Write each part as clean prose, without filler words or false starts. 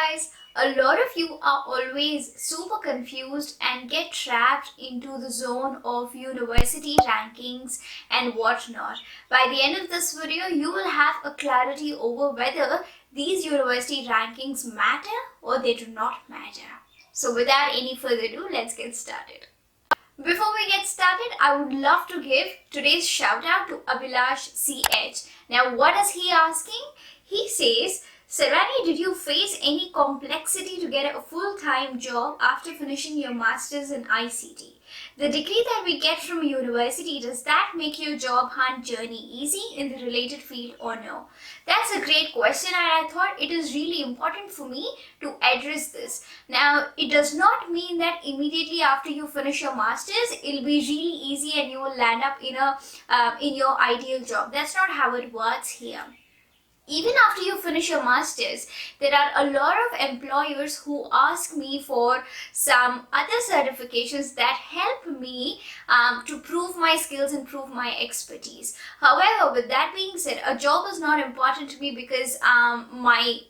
guys, a lot of you are always super confused and get trapped into the zone of university rankings and whatnot. By the end of this video, you will have a clarity over whether these university rankings matter or they do not matter. So without any further ado, let's get started. Before we get started, I would love to give today's shout out to Abhilash CH. Now, what is he asking? He says, Sarvani, did you face any complexity to get a full-time job after finishing your master's in ICT? The degree that we get from university, does that make your job hunt journey easy in the related field or no? That's a great question, and I thought it is really important for me to address this. Now, it does not mean that immediately after you finish your master's, it'll be really easy and you will land up in your ideal job. That's not how it works here. Even after you finish your master's, there are a lot of employers who ask me for some other certifications that help me to prove my skills and prove my expertise. However, with that being said, a job is not important to me because my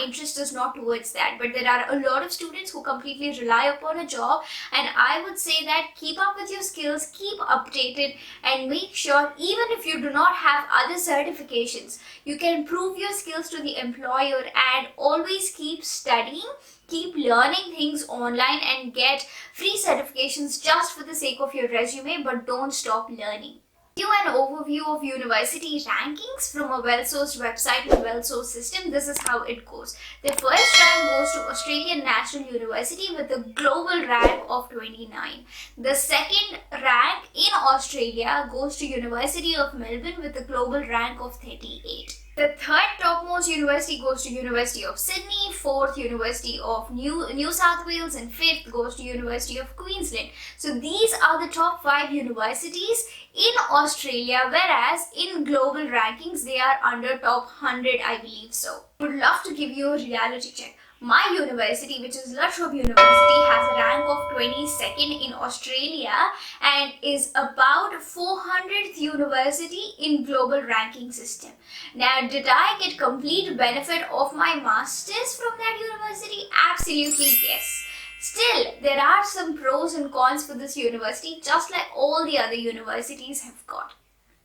interest is not towards that. But there are a lot of students who completely rely upon a job, and I would say that keep up with your skills, keep updated, and make sure even if you do not have other certifications, you can prove your skills to the employer and always keep studying, keep learning things online and get free certifications just for the sake of your resume, but don't stop learning. Give you an overview of university rankings from a well-sourced website with a well-sourced system. This is how it goes. The first rank goes to Australian National University with a global rank of 29. The second rank in Australia goes to University of Melbourne with a global rank of 38. The third topmost university goes to University of Sydney, fourth University of New South Wales, and fifth goes to University of Queensland. So these are the top 5 universities in Australia, whereas in global rankings they are under top 100, I believe so. I would love to give you a reality check. My university, which is La Trobe University, has a rank of 22nd in Australia and is about 400th university in global ranking system. Now, did I get complete benefit of my masters from that university? Absolutely yes. Still, there are some pros and cons for this university, just like all the other universities have got.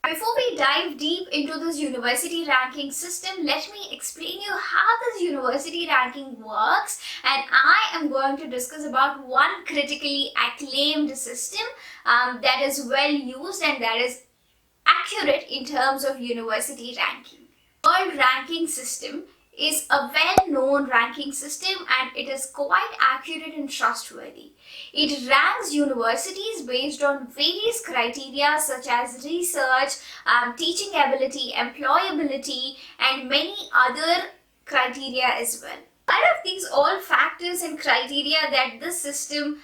Before we dive deep into this university ranking system, let me explain you how this university ranking works, and I am going to discuss about one critically acclaimed system that is well used and that is accurate in terms of university ranking. World ranking system is a well-known ranking system and it is quite accurate and trustworthy. It ranks universities based on various criteria such as research, teaching ability, employability, and many other criteria as well. Out of these all factors and criteria that this system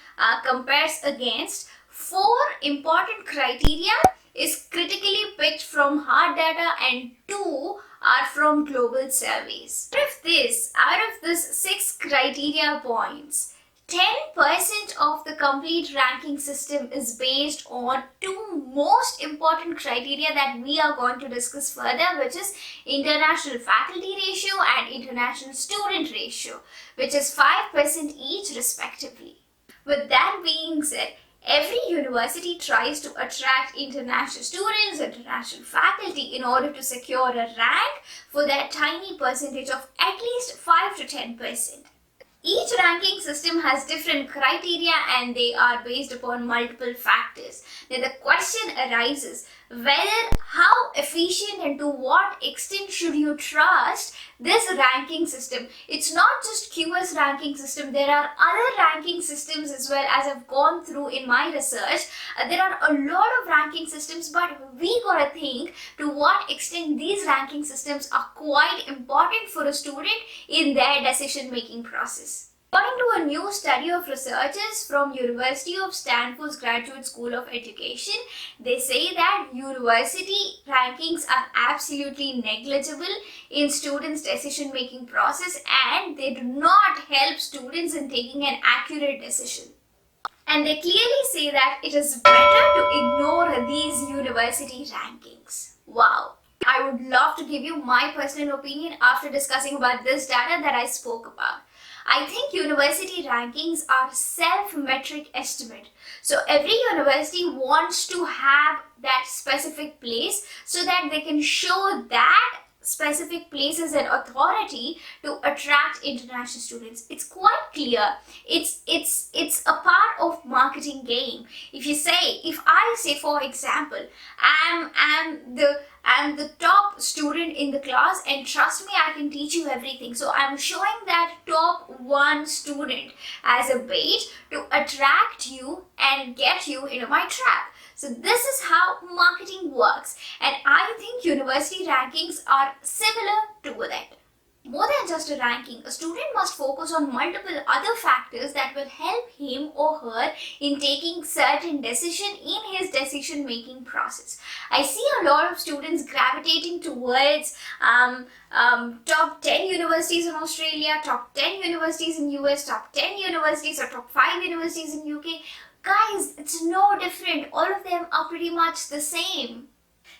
compares against, 4 important criteria is critically picked from hard data and 2 are from global surveys. Out of this 6 criteria points, 10% of the complete ranking system is based on 2 most important criteria that we are going to discuss further, which is international faculty ratio and international student ratio, which is 5% each respectively. With that being said, every university tries to attract international students, international faculty in order to secure a rank for that tiny percentage of at least 5 to 10%. Each ranking system has different criteria and they are based upon multiple factors. Now the question arises whether how efficient and to what extent should you trust this ranking system. It's not just QS ranking system, there are other ranking systems as well, as I've gone through in my research. There are a lot of ranking systems, but we gotta think to what extent these ranking systems are quite important for a student in their decision making process. According to a new study of researchers from University of Stanford's Graduate School of Education, they say that university rankings are absolutely negligible in students' decision-making process and they do not help students in taking an accurate decision. And they clearly say that it is better to ignore these university rankings. Wow! I would love to give you my personal opinion after discussing about this data that I spoke about. I think university rankings are self-metric estimate. So every university wants to have that specific place so that they can show that specific place as an authority to attract international students. It's quite clear. It's a part of marketing game. If I say, for example, I'm the top student in the class, and trust me, I can teach you everything. So I'm showing that top one student as a bait to attract you and get you into my trap. So this is how marketing works, and I think university rankings are similar to that. More than just a ranking, a student must focus on multiple other factors that will help him or her in taking certain decision in his decision making process. I see a lot of students gravitating towards top 10 universities in Australia, top 10 universities in US, top 10 universities or top 5 universities in UK. Guys, it's no different. All of them are pretty much the same.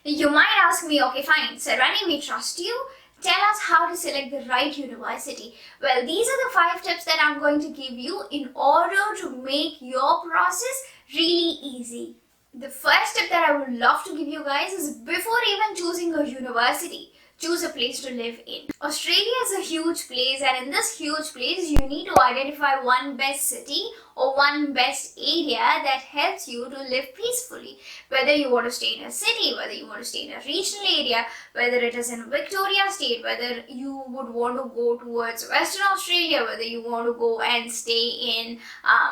You might ask me, okay, fine, Sarvani, we trust you. Tell us how to select the right university. Well, these are the 5 tips that I'm going to give you in order to make your process really easy. The first tip that I would love to give you guys is, before even choosing a university, choose a place to live in. Australia is a huge place, and in this huge place, you need to identify one best city or one best area that helps you to live peacefully. Whether you want to stay in a city, whether you want to stay in a regional area, whether it is in Victoria State, whether you would want to go towards Western Australia, whether you want to go and stay in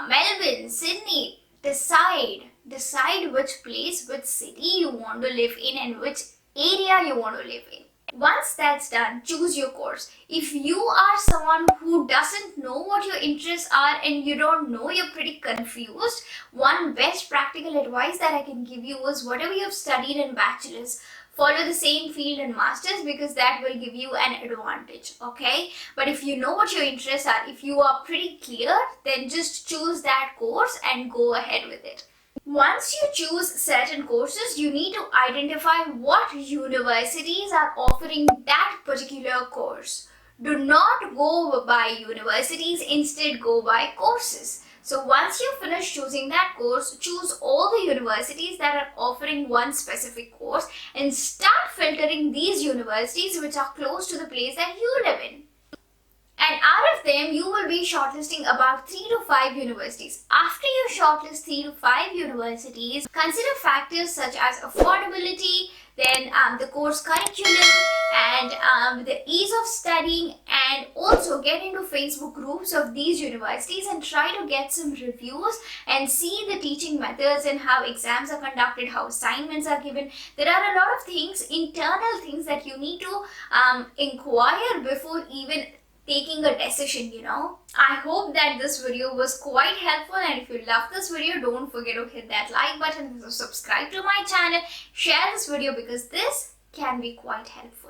Melbourne, Sydney, decide which place, which city you want to live in and which area you want to live in. Once that's done, choose your course. If you are someone who doesn't know what your interests are and you don't know, you're pretty confused, one best practical advice that I can give you is, whatever you've studied in bachelor's, follow the same field in masters, because that will give you an advantage, okay? But if you know what your interests are, if you are pretty clear, then just choose that course and go ahead with it. Once you choose certain courses, you need to identify what universities are offering that particular course. Do not go by universities, instead go by courses. So once you finish choosing that course, choose all the universities that are offering one specific course and start filtering these universities which are close to the place that you live in. And out of them, you will be shortlisting about 3 to 5 universities. After you shortlist 3 to 5 universities, consider factors such as affordability, then the course curriculum, and the ease of studying, and also get into Facebook groups of these universities and try to get some reviews and see the teaching methods and how exams are conducted, how assignments are given. There are a lot of things, internal things, that you need to inquire before even taking a decision, I hope that this video was quite helpful, and if you love this video, don't forget to hit that like button, subscribe to my channel, share this video, because this can be quite helpful.